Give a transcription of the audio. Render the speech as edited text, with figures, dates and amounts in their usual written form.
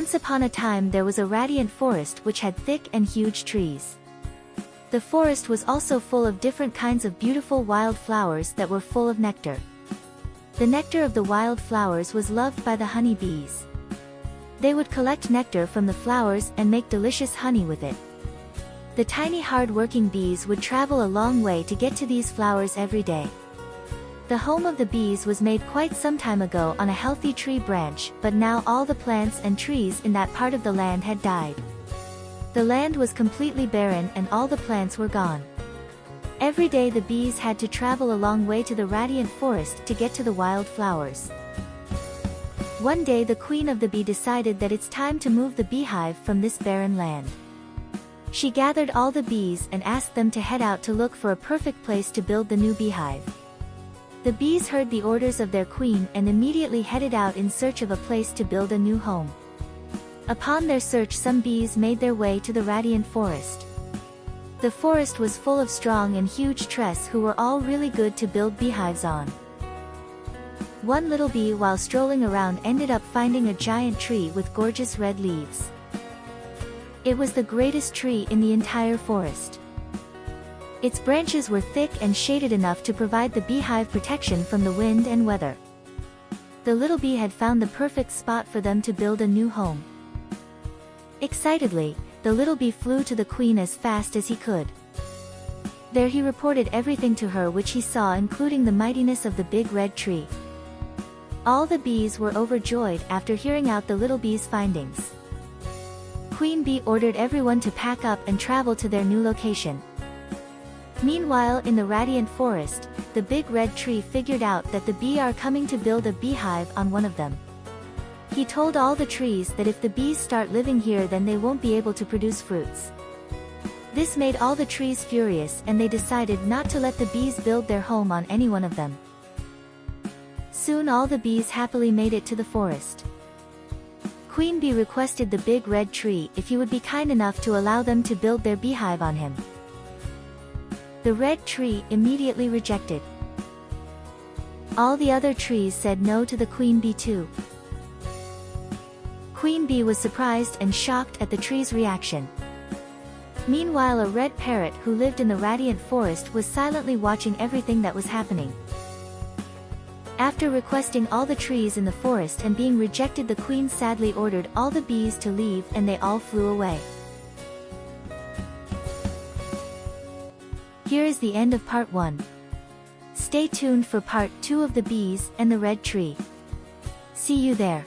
Once upon a time there was a radiant forest which had thick and huge trees. The forest was also full of different kinds of beautiful wild flowers that were full of nectar. The nectar of the wild flowers was loved by the honey bees. They would collect nectar from the flowers and make delicious honey with it. The tiny hard-working bees would travel a long way to get to these flowers every day. The home of the bees was made quite some time ago on a healthy tree branch, but now all the plants and trees in that part of the land had died. The land was completely barren and all the plants were gone. Every day the bees had to travel a long way to the radiant forest to get to the wild flowers. One day the queen of the bee decided that it's time to move the beehive from this barren land. She gathered all the bees and asked them to head out to look for a perfect place to build the new beehive. The bees heard the orders of their queen and immediately headed out in search of a place to build a new home. Upon their search some bees made their way to the radiant forest. The forest was full of strong and huge trees who were all really good to build beehives on. One little bee while strolling around ended up finding a giant tree with gorgeous red leaves. It was the greatest tree in the entire forest. Its branches were thick and shaded enough to provide the beehive protection from the wind and weather. The little bee had found the perfect spot for them to build a new home. Excitedly, the little bee flew to the queen as fast as he could. There he reported everything to her which he saw, including the mightiness of the big red tree. All the bees were overjoyed after hearing out the little bee's findings. Queen Bee ordered everyone to pack up and travel to their new location. Meanwhile in the radiant forest, the big red tree figured out that the bee are coming to build a beehive on one of them. He told all the trees that if the bees start living here then they won't be able to produce fruits. This made all the trees furious and they decided not to let the bees build their home on any one of them. Soon all the bees happily made it to the forest. Queen Bee requested the big red tree if he would be kind enough to allow them to build their beehive on him. The red tree immediately rejected. All the other trees said no to the Queen Bee too. Queen Bee was surprised and shocked at the tree's reaction. Meanwhile a red parrot who lived in the radiant forest was silently watching everything that was happening. After requesting all the trees in the forest and being rejected, the queen sadly ordered all the bees to leave and they all flew away. Here is the end of part 1. Stay tuned for part 2 of the bees and the red tree. See you there.